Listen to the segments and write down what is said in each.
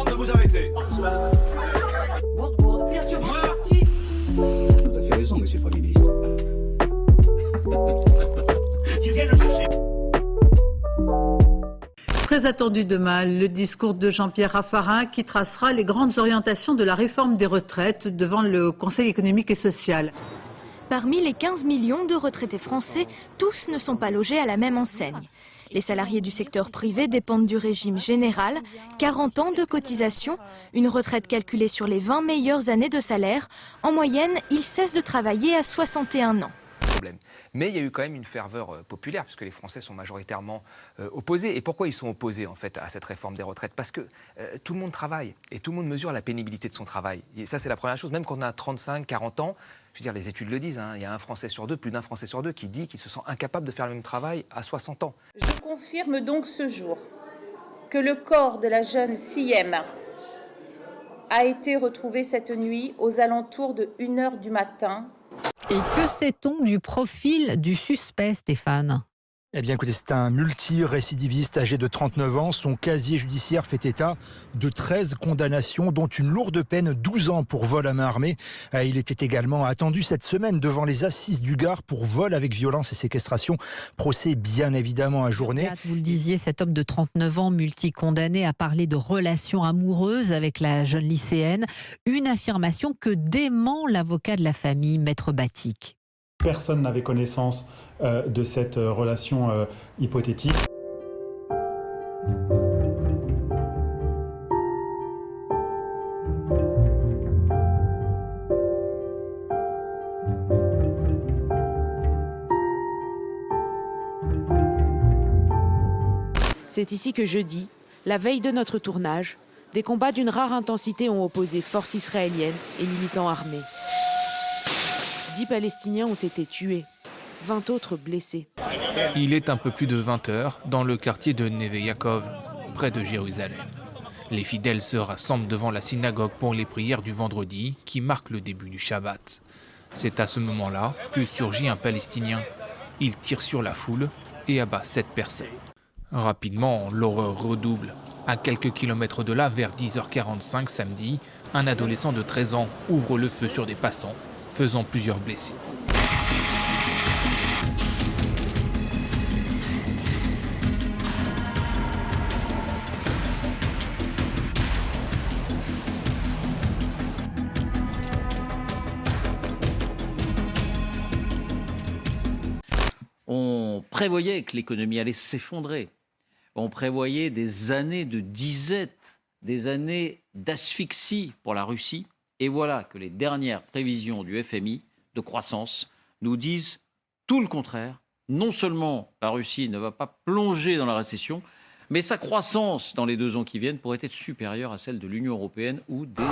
demande de vous arrêter. Gourde, bien sûr, vous êtes parti. Tout à fait raison, monsieur le Premier ministre. Qu'ils viennent le chercher. Très attendu demain, le discours de Jean-Pierre Raffarin qui tracera les grandes orientations de la réforme des retraites devant le Conseil économique et social. Parmi les 15 millions de retraités français, tous ne sont pas logés à la même enseigne. Les salariés du secteur privé dépendent du régime général, 40 ans de cotisation, une retraite calculée sur les 20 meilleures années de salaire. En moyenne, ils cessent de travailler à 61 ans. Mais il y a eu quand même une ferveur populaire, puisque les Français sont majoritairement opposés. Et pourquoi ils sont opposés en fait à cette réforme des retraites? Parce que tout le monde travaille et tout le monde mesure la pénibilité de son travail. Et ça, c'est la première chose. Même quand on a 35, 40 ans, je veux dire, les études le disent, hein, il y a un Français sur deux, plus d'un Français sur deux, qui dit qu'il se sent incapable de faire le même travail à 60 ans. Je confirme donc ce jour que le corps de la jeune Siem a été retrouvé cette nuit aux alentours de 1h du matin. Et que sait-on du profil du suspect, Stéphane ? Eh bien, écoutez, c'est un multirécidiviste âgé de 39 ans. Son casier judiciaire fait état de 13 condamnations, dont une lourde peine, 12 ans pour vol à main armée. Il était également attendu cette semaine devant les assises du Gard pour vol avec violence et séquestration. Procès bien évidemment ajourné. Vous le disiez, cet homme de 39 ans, multicondamné, a parlé de relations amoureuses avec la jeune lycéenne. Une affirmation que dément l'avocat de la famille, Maître Batik. Personne n'avait connaissance de cette relation hypothétique. C'est ici que jeudi, la veille de notre tournage, des combats d'une rare intensité ont opposé forces israéliennes et militants armés. 10 Palestiniens ont été tués, 20 autres blessés. Il est un peu plus de 20 heures dans le quartier de Neve Yaakov, près de Jérusalem. Les fidèles se rassemblent devant la synagogue pour les prières du vendredi qui marque le début du Shabbat. C'est à ce moment-là que surgit un Palestinien. Il tire sur la foule et abat 7 personnes. Rapidement, l'horreur redouble. À quelques kilomètres de là, vers 10h45 samedi, un adolescent de 13 ans ouvre le feu sur des passants, faisant plusieurs blessés. On prévoyait que l'économie allait s'effondrer. On prévoyait des années de disette, des années d'asphyxie pour la Russie. Et voilà que les dernières prévisions du FMI de croissance nous disent tout le contraire. Non seulement la Russie ne va pas plonger dans la récession, mais sa croissance dans les 2 ans qui viennent pourrait être supérieure à celle de l'Union européenne ou des...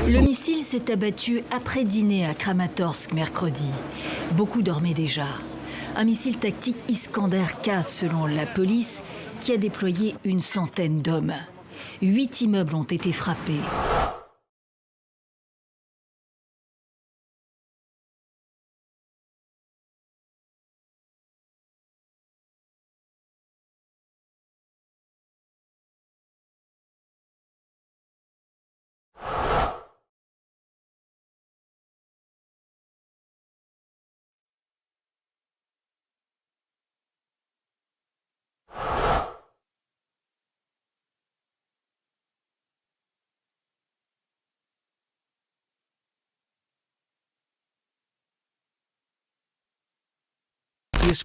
Le missile s'est abattu après dîner à Kramatorsk mercredi. Beaucoup dormaient déjà. Un missile tactique Iskander-K selon la police qui a déployé une centaine d'hommes. 8 immeubles ont été frappés.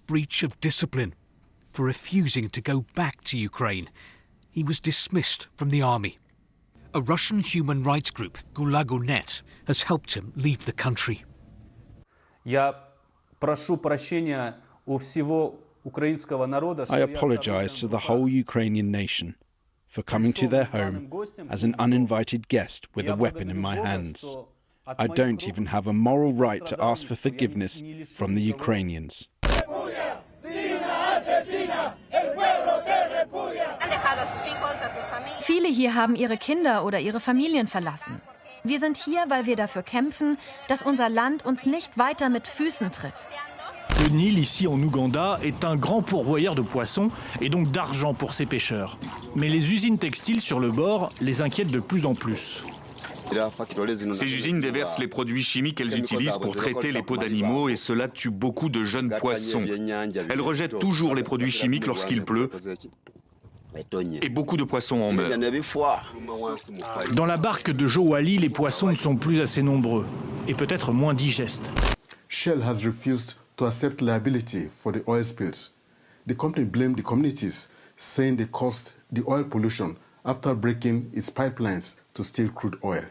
Breach of discipline for refusing to go back to Ukraine. He was dismissed from the army. A Russian human rights group, Gulagu.net, has helped him leave the country. Я прошу прощения у всего украинского народа. I apologize to the whole Ukrainian nation for coming to their home as an uninvited guest with a weapon in my hands. I don't even have a moral right to ask for forgiveness from the Ukrainians. Han dejado a sus hijos, a sus familias. Viele hier haben ihre Kinder oder ihre Familien verlassen. Wir sind hier, weil wir dafür kämpfen, dass unser Land uns nicht weiter mit Füßen tritt. Le Nil, ici en Ouganda, est un grand pourvoyeur de poissons et donc d'argent pour ces pêcheurs. Mais les usines textiles sur le bord les inquiètent de plus en plus. Ces usines déversent les produits chimiques qu'elles utilisent pour traiter les peaux d'animaux et cela tue beaucoup de jeunes poissons. Elles rejettent toujours les produits chimiques lorsqu'il pleut et beaucoup de poissons en meurent. Dans la barque de Joe Wally, les poissons ne sont plus assez nombreux et peut-être moins digestes. Shell has refused to accept liability for the oil spills. The company blamed the communities, saying they caused the oil pollution after breaking its pipelines to steal crude oil.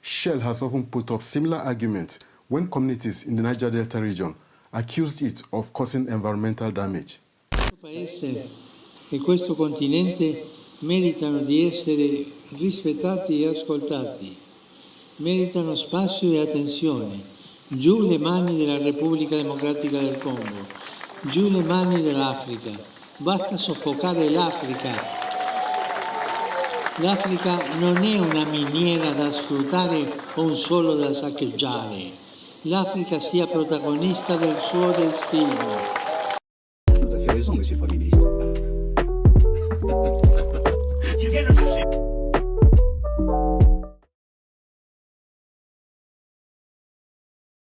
Shell has often put up similar arguments when communities in the Niger Delta region accused it of causing environmental damage. Questo paese e questo continente meritano di essere rispettati e ascoltati, meritano spazio e attenzione. Giù le mani della Repubblica Democratica del Congo, giù le mani dell'Africa. Basta soffocare l'Africa. L'Africa non è una miniera da sfruttare o un suolo da saccheggiare. L'Africa sia protagonista del suo destino.